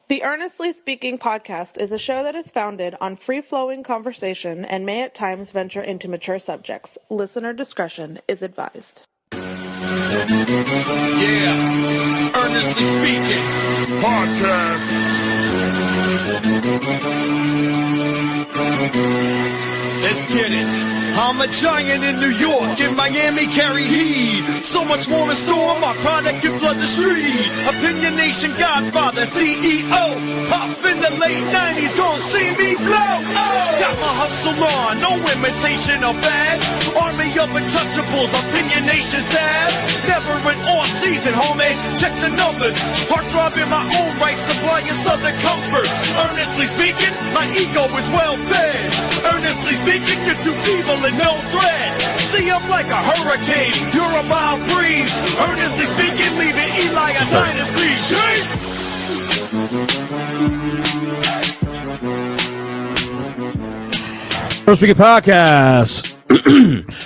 The Earnestly Speaking podcast is a show that is founded on free-flowing conversation and may at times venture into mature subjects. Listener discretion is advised. Yeah, Earnestly Speaking podcast. Let's get it. I'm a giant in New York, in Miami carry heat. So much more in store, my product can flood the street. Opinion Nation Godfather, CEO. Puff in the late 90s, gon' see me blow. Oh. Got my hustle on, no imitation of fad. Army of untouchables, Opinion Nation staff. Never an off season, homie, check the numbers. Heartthrob in my own right, supplying southern comfort. Earnestly speaking, my ego is well fed. Earnestly speaking, you're too feeble and no threat. See, I'm like a hurricane, you're a mild breeze. Earnestly speaking, leaving Eli a dynasty. Shake! First Weekend Podcast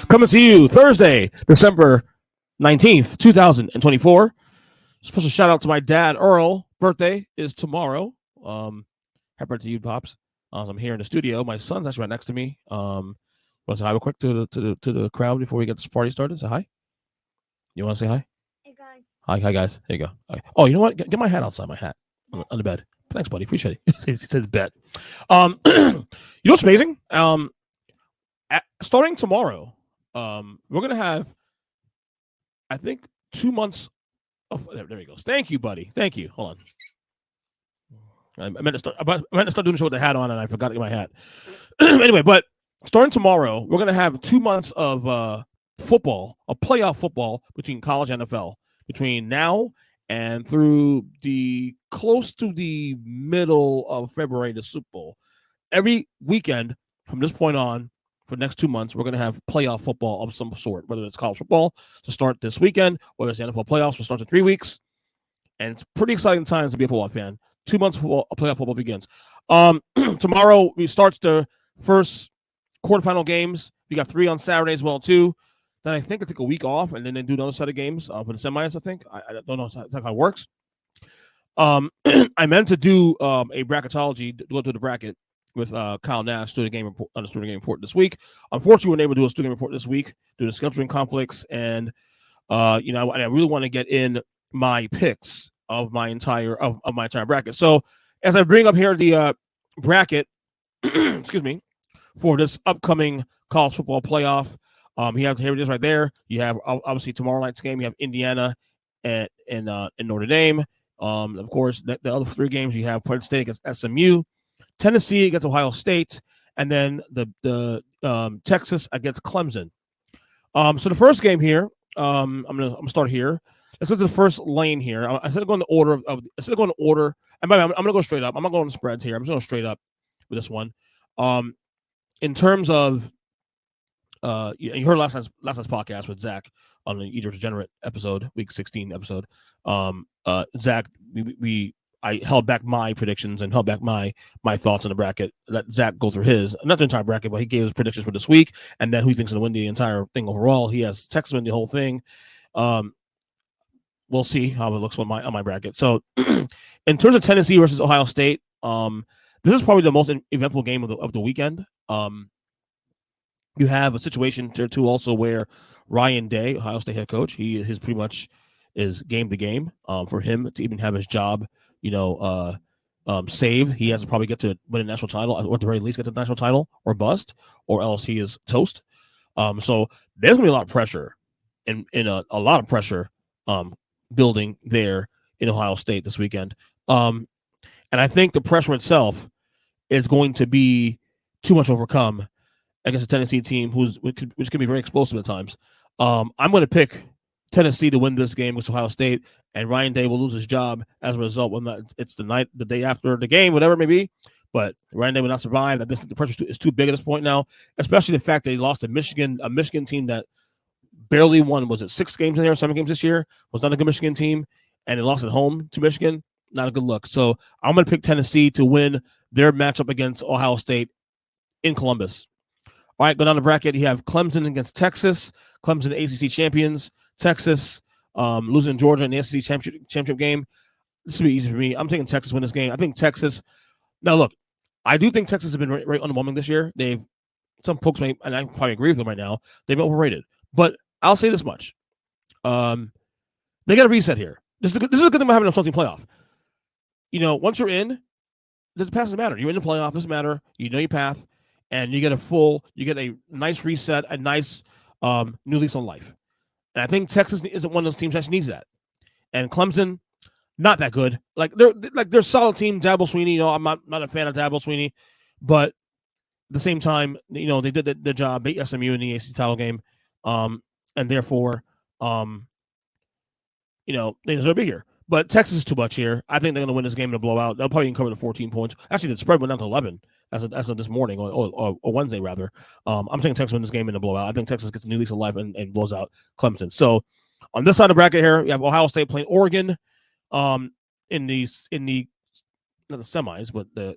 coming to you Thursday, December 19th, 2024. Special shout out to my dad, Earl. Birthday is tomorrow. Happy birthday to you, Pops. I'm here in the studio. My son's actually right next to me. Want to say hi real quick to the crowd before we get this party started? Say hi. You want to say hi? Hey guys. Hi guys. There you go. Right. Oh, you know what? Get my hat outside. My hat on the bed. Thanks, buddy. Appreciate it. He said bet. You know what's amazing? Starting tomorrow, we're gonna have, I think, 2 months of. There he goes. Thank you, buddy. Thank you. Hold on. I meant to start doing the show with the hat on, and I forgot to get my hat. Anyway, but starting tomorrow, we're gonna have 2 months of football, a playoff football between college and NFL, between now and through the close to the middle of February, the Super Bowl. Every weekend from this point on, for the next 2 months, we're going to have playoff football of some sort, whether it's college football to start this weekend, whether it's the NFL playoffs will start in 3 weeks. And it's pretty exciting times to be a football fan. 2 months of playoff football begins. Tomorrow, we starts the first quarterfinal games. We got 3 on Saturday as well, too. Then I think I take a week off, and then they do another set of games for the semis, I think. I don't know exactly how it works. I meant to do a bracketology, go through the bracket with Kyle Nash, student game report this week. Unfortunately, we weren't able to do a student report this week due to scheduling conflicts, and I really want to get in my picks of my entire bracket. So as I bring up here the bracket, excuse me, for this upcoming college football playoff, here it is right there. You have obviously tomorrow night's game. You have Indiana and Notre Dame. Of course, the other 3 games you have Penn State against SMU, Tennessee against Ohio State, and then the Texas against Clemson. So the first game here, I'm gonna start here. Let's go to the first lane here. Instead of going to order and by the way, I'm gonna go straight up. I'm not going to spreads here. I'm just going straight up with this one. In terms of you heard last night's podcast with Zach on the Egypt Degenerate episode, week 16 episode. Zach, I held back my predictions and held back my thoughts on the bracket. Let Zach go through his, not the entire bracket, but he gave his predictions for this week, and then who he thinks will win the entire thing overall. He has Texas win the whole thing. We'll see how it looks on my bracket. So, in terms of Tennessee versus Ohio State, this is probably the most eventful game of the weekend. You have a situation there too, also where Ryan Day, Ohio State head coach, his pretty much is game to game. For him to even have his job, saved, he has to probably get to win a national title, or at the very least get to the national title, or bust, or else he is toast. So there's gonna be a lot of pressure, and a lot of pressure, building there in Ohio State this weekend. And I think the pressure itself is going to be too much to overcome against a Tennessee team which can be very explosive at times. I'm going to pick Tennessee to win this game with Ohio State, and Ryan Day will lose his job as a result. Well, it's the day after the game, whatever it may be, but Ryan Day will not survive. The pressure is too big at this point now, especially the fact that he lost to Michigan, a Michigan team that barely won. Was it 6 games in there, 7 games this year? Was not a good Michigan team, and they lost at home to Michigan. Not a good look. So I'm going to pick Tennessee to win their matchup against Ohio State in Columbus. All right, go down the bracket. You have Clemson against Texas. Clemson, ACC champions. Texas losing Georgia in the SEC championship game. this will be easy for me. I'm taking Texas win this game. I think Texas. Now look, I do think Texas has been very underwhelming this year. Some folks may, and I probably agree with them right now, they've been overrated. But I'll say this much: they got a reset here. This is a good thing about having a salty playoff. Once you're in, the path doesn't matter. You're in the playoff, doesn't matter. You know your path, and you get a nice reset, a nice new lease on life. And I think Texas isn't one of those teams that needs that. And Clemson, not that good. They're a solid team. Dabo Swinney, I'm not a fan of Dabo Swinney, but at the same time, they did the job, beat SMU in the AC title game, and therefore, they deserve to be here. But Texas is too much here. I think they're going to win this game in a blowout. They'll probably cover the 14 points. Actually, the spread went down to 11 as of this morning, or Wednesday, rather. I'm taking Texas win this game in a blowout. I think Texas gets a new lease of life and blows out Clemson. So on this side of the bracket here, you have Ohio State playing Oregon in the not the semis, but the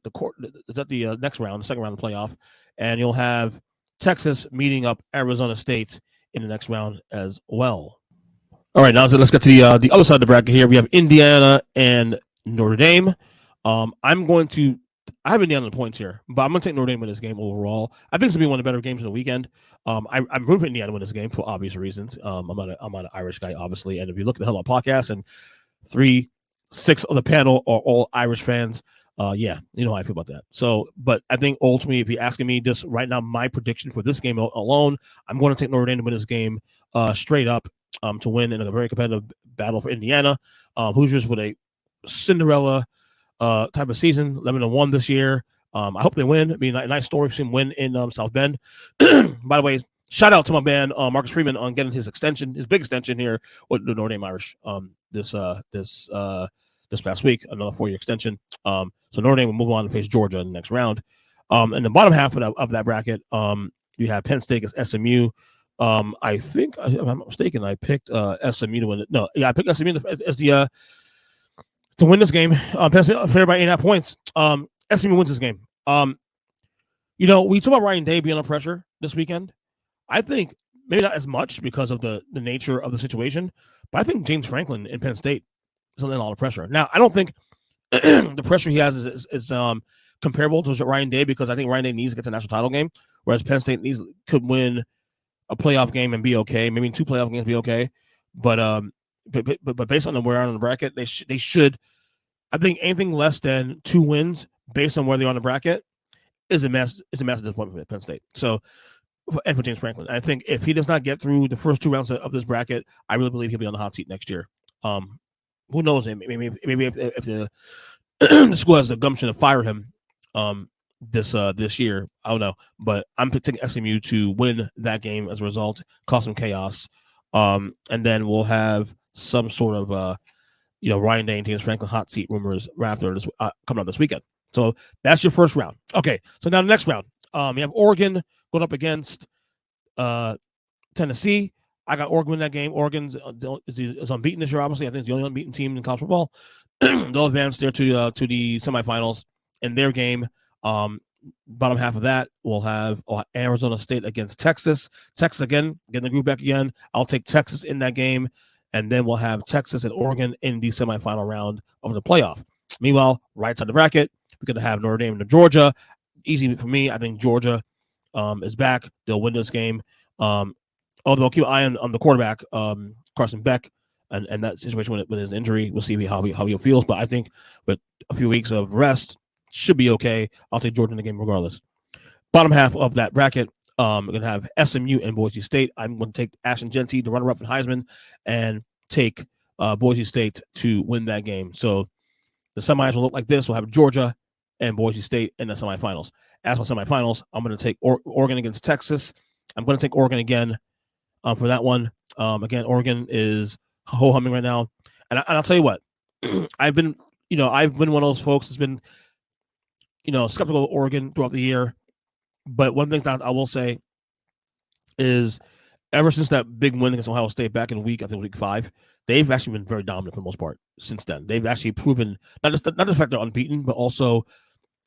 next round, the second round of the playoff. And you'll have Texas meeting up Arizona State in the next round as well. All right, now let's get to the other side of the bracket here. We have Indiana and Notre Dame. I have Indiana in the points here, but I'm going to take Notre Dame in this game overall. I think it's going to be one of the better games of the weekend. I'm rooting for Indiana to win this game for obvious reasons. I'm not an Irish guy, obviously, and if you look at the Hell Up podcast, and 6 of the panel are all Irish fans, yeah, you know how I feel about that. So, but I think ultimately, if you're asking me just right now, my prediction for this game alone, I'm going to take Notre Dame to win this game straight up. To win in a very competitive battle for Indiana. Hoosiers with a Cinderella type of season, 11-1 this year. I hope they win. It'd be a nice story to see them win in South Bend. By the way, shout out to my man Marcus Freeman on getting his big extension here with the Notre Dame Irish this past week, another 4-year extension. So Notre Dame will move on to face Georgia in the next round. In the bottom half of that bracket, you have Penn State as SMU. I think, if I'm not mistaken, I picked SMU to win it. No, yeah, I picked SMU as the to win this game. Penn State fair by 8.5 points. SMU wins this game. We talk about Ryan Day being under pressure this weekend. I think maybe not as much because of the nature of the situation, but I think James Franklin in Penn State is under a lot of pressure. Now, I don't think the pressure he has is comparable to Ryan Day, because I think Ryan Day needs to get to the national title game, whereas Penn State could win a playoff game and be okay, maybe 2 playoff games be okay, but based on where they are on the bracket, they should. I think anything less than 2 wins based on where they are on the bracket is a massive disappointment for Penn State. So, and for James Franklin, I think if he does not get through the first 2 rounds of this bracket, I really believe he'll be on the hot seat next year. Who knows? Maybe if the the school has the gumption to fire him this year, I don't know, but I'm picking SMU to win that game as a result, cause some chaos, and then we'll have some sort of Ryan Day and James Franklin hot seat rumors after this coming out this weekend. So that's your first round. Okay, so now the next round, you have Oregon going up against Tennessee. I got Oregon in that game. Oregon's is unbeaten this year. Obviously, I think it's the only unbeaten team in college football. They'll advance there to the semifinals in their game. Bottom half of that, we'll have Arizona State against Texas. Texas again, getting the group back again. I'll take Texas in that game, and then we'll have Texas and Oregon in the semifinal round of the playoff. Meanwhile, right side of the bracket, we're going to have Notre Dame and Georgia. Easy for me. I think Georgia is back. They'll win this game. Although keep an eye on the quarterback, Carson Beck, and that situation with his injury. We'll see how he feels. But I think with a few weeks of rest, should be okay. I'll take Georgia in the game regardless. Bottom half of that bracket, we're going to have SMU and Boise State. I'm going to take Ashton Genty, the runner-up in Heisman, and take Boise State to win that game. So the semis will look like this. We'll have Georgia and Boise State in the semifinals. As for semifinals, I'm going to take Oregon against Texas. I'm going to take Oregon again for that one. Again, Oregon is ho-humming right now. And I'll tell you what, I've been one of those folks that's been, skeptical of Oregon throughout the year. But one thing that I will say is ever since that big win against Ohio State back in week 5, they've actually been very dominant for the most part since then. They've actually proven not just the fact they're unbeaten, but also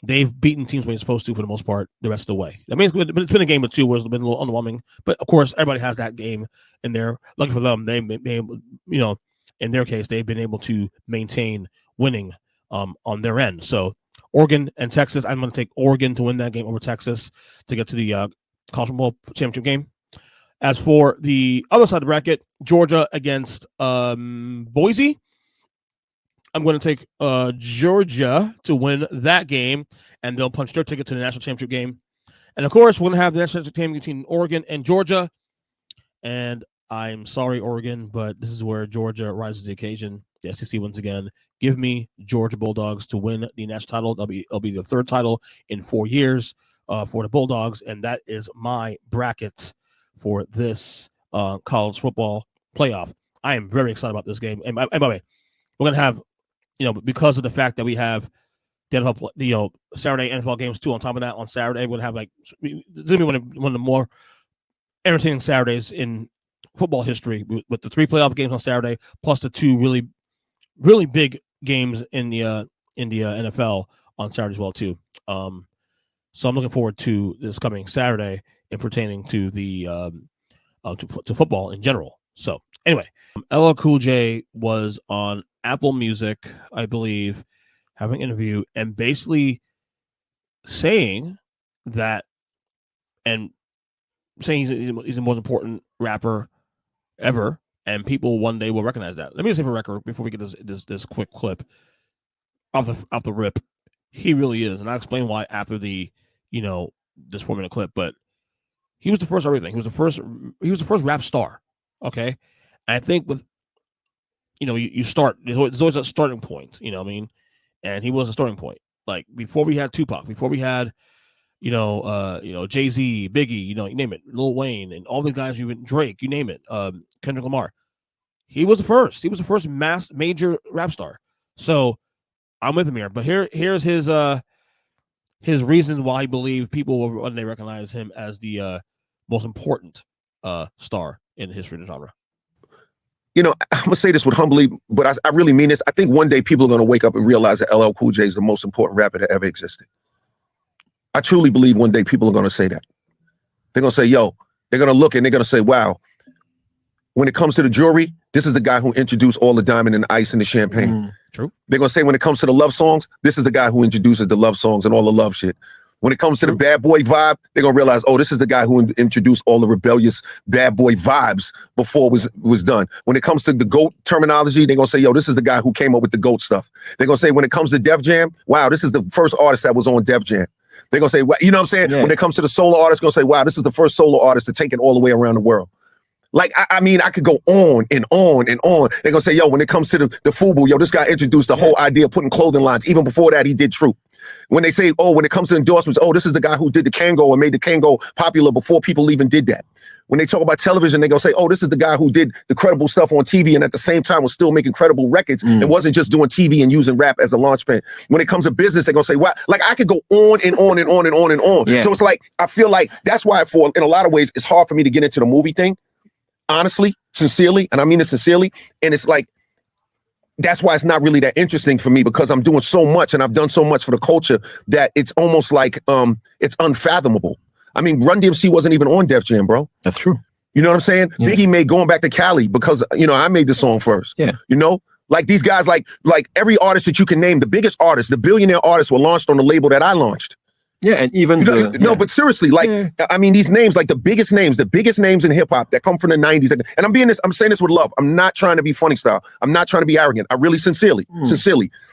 they've beaten teams where they're supposed to for the most part the rest of the way. I mean, it's been a game or two where it's been a little underwhelming, but of course everybody has that game in there. Lucky for them, they in their case, they've been able to maintain winning on their end. So Oregon and Texas, I'm going to take Oregon to win that game over Texas to get to the college football championship game. As for the other side of the bracket, Georgia against Boise, I'm going to take Georgia to win that game, and they'll punch their ticket to the national championship game. And, of course, we're going to have the national championship game between Oregon and Georgia. And I'm sorry, Oregon, but this is where Georgia rises to the occasion. The SEC once again. Give me Georgia Bulldogs to win the national title. It'll be the third title in 4 years for the Bulldogs, and that is my bracket for this college football playoff. I am very excited about this game. And by the way, we're gonna have, because of the fact that we have the NFL, Saturday NFL games too. On top of that, on Saturday we're gonna have this is gonna be one of the more entertaining Saturdays in football history with the 3 playoff games on Saturday plus the 2 really, really big games in the NFL on Saturday as well too. So I'm looking forward to this coming Saturday and pertaining to the to football in general. So anyway, LL Cool J was on Apple Music, I believe, having an interview and basically saying that and saying he's the most important rapper ever, and people one day will recognize that. Let me just say for record before we get this quick clip off the rip, he really is, and I'll explain why after the this 4-minute clip. But he was the first everything. He was the first rap star. Okay, and I think with you start. There's always a starting point. You know what I mean? And he was a starting point. Like before we had Tupac, before we had Jay-Z, Biggie, you name it, Lil Wayne, and all the guys Drake, you name it, Kendrick Lamar. He was the first. He was the first major rap star. So I'm with him here. But here's his reason why he believed people will one day recognize him as the most important star in the history of the genre. I'm going to say this with humbly, but I really mean this. I think one day people are going to wake up and realize that LL Cool J is the most important rapper that ever existed. I truly believe one day people are going to say that. They're going to say, they're going to look and they're going to say, wow, when it comes to the jewelry, this is the guy who introduced all the diamond and the ice and the champagne. True. They're going to say when it comes to the love songs, this is the guy who introduces the love songs and all the love shit. When it comes to the bad boy vibe, they're going to realize, this is the guy who introduced all the rebellious bad boy vibes before it was done. When it comes to the GOAT terminology, they're going to say, this is the guy who came up with the GOAT stuff. They're going to say when it comes to Def Jam, wow, this is the first artist that was on Def Jam. They're going to say, you know what I'm saying? Yeah. When it comes to the solo artist, going to say, wow, this is the first solo artist to take it all the way around the world. Like, I mean, I could go on and on and on. They're going to say, when it comes to the FUBU, this guy introduced the whole idea of putting clothing lines. Even before that, he did Troop. When they say, when it comes to endorsements, this is the guy who did the Kango and made the Kango popular before people even did that. When they talk about television, they're going to say, this is the guy who did the credible stuff on TV and at the same time was still making credible records and wasn't just doing TV and using rap as a launchpad. When it comes to business, they're going to say, wow, like I could go on and on and on and on and on. Yeah. So it's like, I feel like that's why in a lot of ways, it's hard for me to get into the movie thing. Honestly, sincerely, and I mean it sincerely. And it's like, that's why it's not really that interesting for me because I'm doing so much and I've done so much for the culture that it's almost like it's unfathomable. I mean, Run DMC wasn't even on Def Jam, bro. That's true. You know what I'm saying? Yeah. Biggie made Going Back to Cali because, I made the song first. Yeah. Like these guys, like every artist that you can name, the biggest artists, the billionaire artists were launched on the label that I launched. Yeah, and even but seriously, I mean, these names, like the biggest names in hip hop that come from the 90s, and I'm saying this with love. I'm not trying to be funny style. I'm not trying to be arrogant. I really sincerely,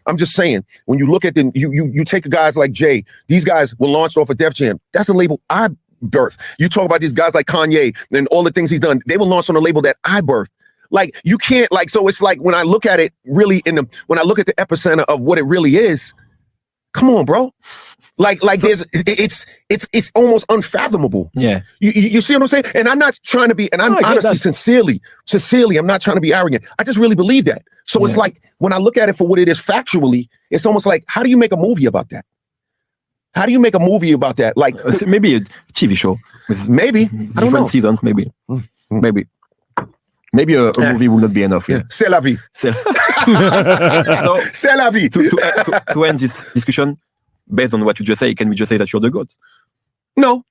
I'm just saying, when you look at them, you take guys like Jay, these guys were launched off of Def Jam. That's a label I birthed. You talk about these guys like Kanye and all the things he's done. They were launched on a label that I birthed. Like you can't so it's like when I look at it when I look at the epicenter of what it really is, come on, bro. Like it's almost unfathomable. Yeah. You see what I'm saying? And I'm not trying to be, and I'm honestly, sincerely, I'm not trying to be arrogant. I just really believe that. So it's like, when I look at it for what it is factually, it's almost like, how do you make a movie about that? How do you make a movie about that? Like maybe a TV show with maybe different seasons, maybe. Maybe a movie will not be enough. Yeah. C'est la vie. So, c'est la vie. To end this discussion, based on what you just say, can we just say that you're the GOAT? No,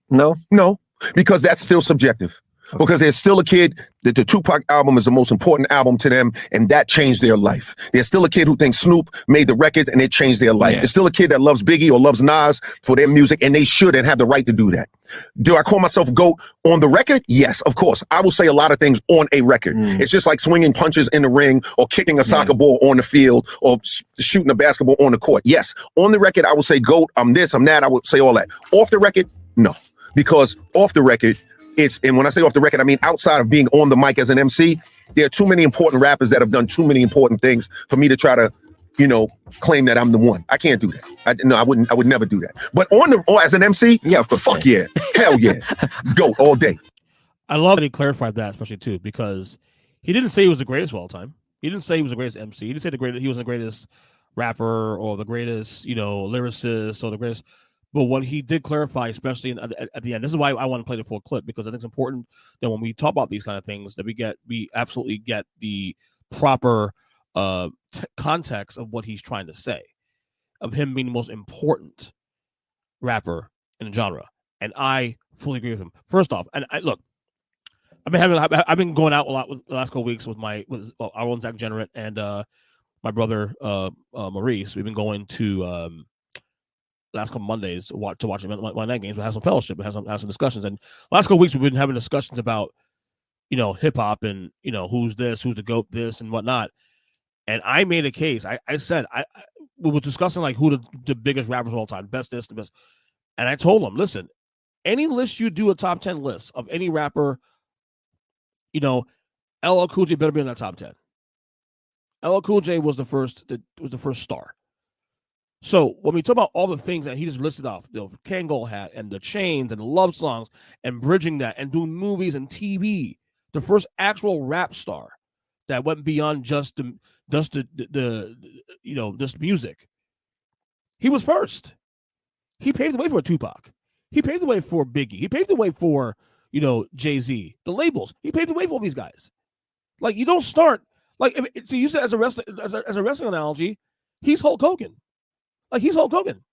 because that's still subjective. because there's still a kid that the Tupac album is the most important album to them, and that changed their life. There's still a kid who thinks Snoop made the records and it changed their life. Yeah. There's still a kid that loves Biggie or loves Nas for their music, and they should and have the right to do that. Do I call myself GOAT on the record? Yes, of course. I will say a lot of things on a record. It's just like swinging punches in the ring or kicking a soccer ball on the field or shooting a basketball on the court. Yes, on the record, I will say GOAT, I'm this, I'm that, I would say all that. Off the record, no. Because off the record, and when I say off the record, I mean outside of being on the mic as an MC, there are too many important rappers that have done too many important things for me to try to, claim that I'm the one. I can't do that. I would never do that. But as an MC, Yeah, of course. fuck yeah. Hell yeah. GOAT all day. I love that he clarified that, especially too, because he didn't say he was the greatest of all time. He didn't say he was the greatest MC. He didn't say he was the greatest rapper or the greatest, lyricist or the greatest. But what he did clarify, especially at the end, this is why I want to play the full clip, because I think it's important that when we talk about these kind of things, that we absolutely get the proper context of what he's trying to say, of him being the most important rapper in the genre. And I fully agree with him. First off, and I've been going out a lot with the last couple of weeks with our own Zach Generate and my brother Maurice. We've been going to last couple Mondays to watch my night games. We have some fellowship, we have some discussions. And last couple weeks we've been having discussions about hip hop and who's this, who's the GOAT, this and whatnot. And I made a case. I said we were discussing like who the biggest rappers of all time, best this, the best. And I told him, listen, any list you do, a top 10 list of any rapper, LL Cool J better be in that top 10. LL Cool J was the first star. So when we talk about all the things that he just listed off, the Kangol hat and the chains and the love songs and bridging that and doing movies and TV, the first actual rap star that went beyond just music. He was first. He paved the way for Tupac. He paved the way for Biggie. He paved the way for Jay-Z. The labels. He paved the way for all these guys. Like, you don't start to use it as a wrestling analogy. He's Hulk Hogan. Like, he's Hulk Hogan,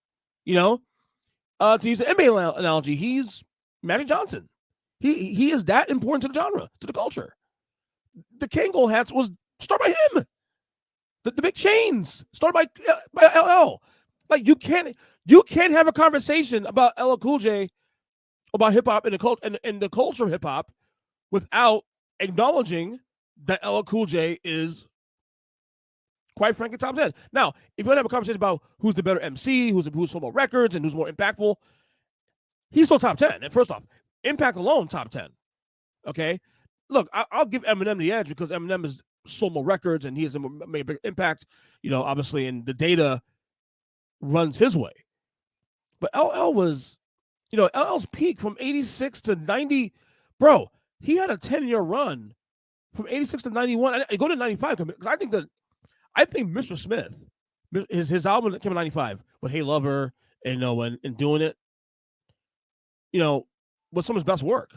to use the NBA analogy, he's Magic Johnson. He is that important to the genre, to the culture. The Kangol hats was started by him. The big chains started by LL. Like, you can't have a conversation about LL Cool J, about hip hop and the culture of hip hop, without acknowledging that LL Cool J is, quite frankly, top 10. Now, if you want to have a conversation about who's the better MC, who's sold more records, and who's more impactful, he's still top 10. And first off, impact alone, top 10. Okay? Look, I'll give Eminem the edge because Eminem has sold more records and he has made a bigger impact, obviously, and the data runs his way. But LL was, LL's peak from 86 to 90. Bro, he had a 10-year run from 86 to 91. I go to 95 because I think Mr. Smith, his album that came in 95 with Hey Lover and and Doing It, was some of his best work.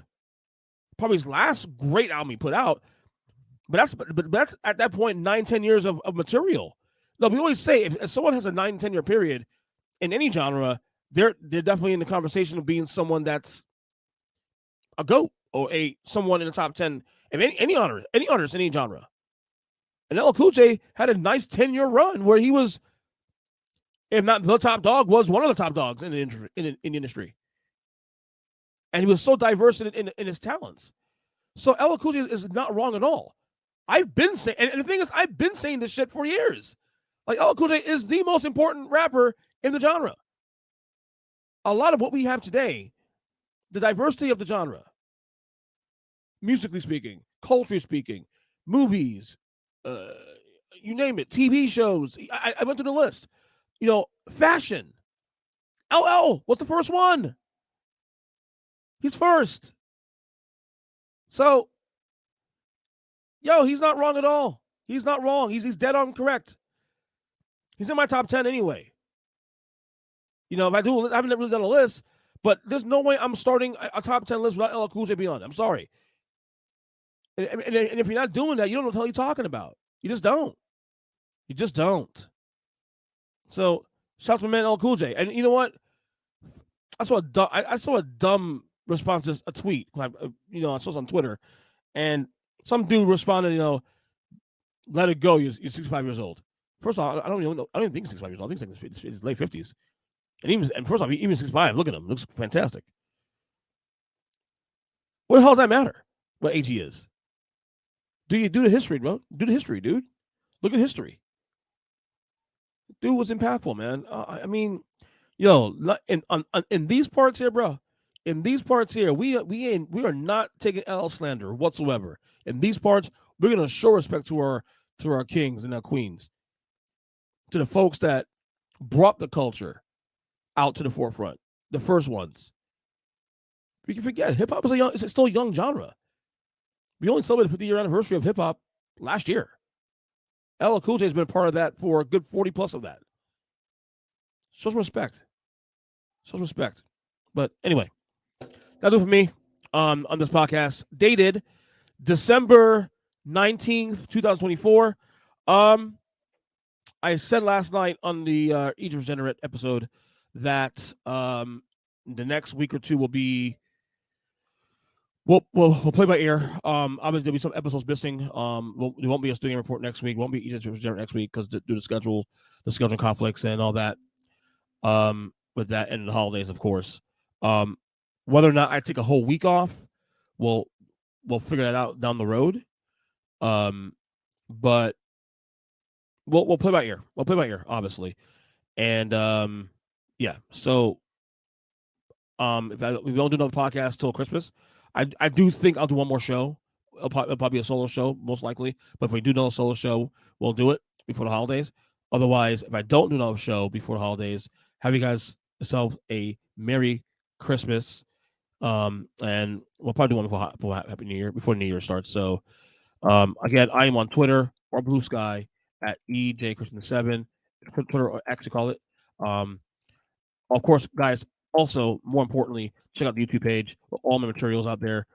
Probably his last great album he put out. But that's at that point 9-10 years of material. No, we always say if someone has a 9-10 year period in any genre, they're definitely in the conversation of being someone that's a GOAT or someone in the top 10 of any honors in any genre. And LL Cool J had a nice 10-year run where he was, if not the top dog, was one of the top dogs in the industry. And he was so diverse in his talents. So LL Cool J is not wrong at all. I've been saying, and the thing is, I've been saying this shit for years. Like, LL Cool J is the most important rapper in the genre. A lot of what we have today, the diversity of the genre, musically speaking, culturally speaking, movies, you name it, TV shows. I went through the list. Fashion. LL was the first one. He's first. So, he's not wrong at all. He's not wrong. He's dead on correct. He's in my top 10 anyway. If I haven't really done a list, but there's no way I'm starting a top 10 list without LL Cool J beyond. I'm sorry. And if you're not doing that, you don't know what the hell you're talking about. You just don't. You just don't. So, shout out to my man LL Cool J. And you know what? I saw a dumb respond to a tweet. Like, you know, I saw it on Twitter, and some dude responded, you know, let it go. You're 65 years old. First of all, I don't even know. I don't even think he's 65 years old. I think it's his late 50s. And first off, even 65. Look at him. Looks fantastic. What the hell does that matter? What age he is? Do the history, bro? Do the history, dude. Look at history. Dude was impactful, man. I mean, yo, in these parts here, bro. In these parts here, we are not taking L slander whatsoever. In these parts, we're gonna show respect to our kings and our queens, to the folks that brought the culture out to the forefront, the first ones. We can forget hip hop is still a young genre. We only celebrated the 50-year anniversary of hip hop last year. LL Cool J has been a part of that for a good 40 plus of that. Show some respect. Show some respect. But anyway, that'll do it for me on this podcast. Dated December 19th, 2024. I said last night on the Egypt Regenerate episode that the next week or two will be we'll play by ear. Obviously there'll be some episodes missing. There won't be a studio report next week. Won't be Egypt Regenerate next week because due to the scheduling conflicts and all that. With that and the holidays, of course. Whether or not I take a whole week off, we'll figure that out down the road. But we'll play by ear. We'll play by ear, obviously. And yeah. So if we don't do another podcast till Christmas, I do think I'll do one more show. It'll probably be a solo show, most likely. But if we do another solo show, we'll do it before the holidays. Otherwise, if I don't do another show before the holidays, have you guys yourself a Merry Christmas. And we'll probably do one before Happy New Year, before New Year starts. So again, I am on Twitter or Blue Sky at EJChristian7, Twitter or X, you call it. Of course, guys, also, more importantly, check out the YouTube page for all my materials out there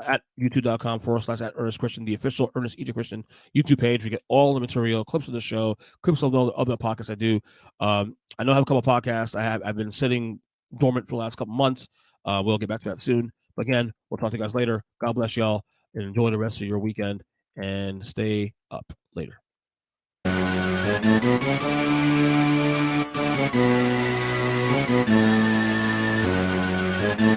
at youtube.com/@Ernest Christian, the official Ernest EJ Christian YouTube page. We get all the material, clips of the show, clips of all the other podcasts I do. I know I have a couple of podcasts. I've been sitting dormant for the last couple months. We'll get back to that soon. But again, we'll talk to you guys later. God bless y'all and enjoy the rest of your weekend and stay up later. Thank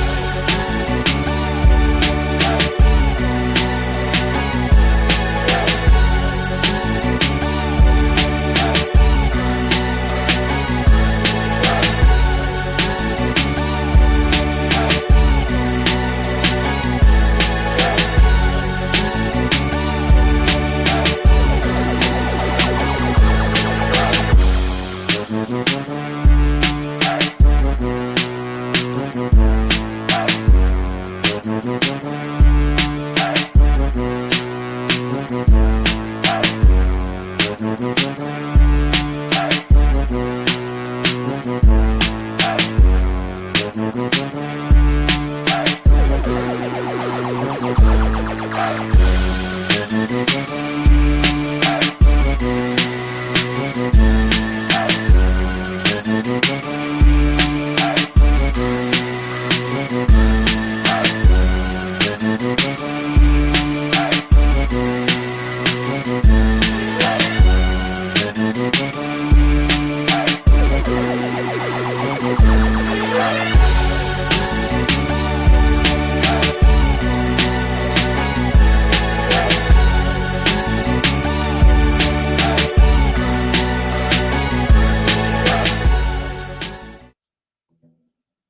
you.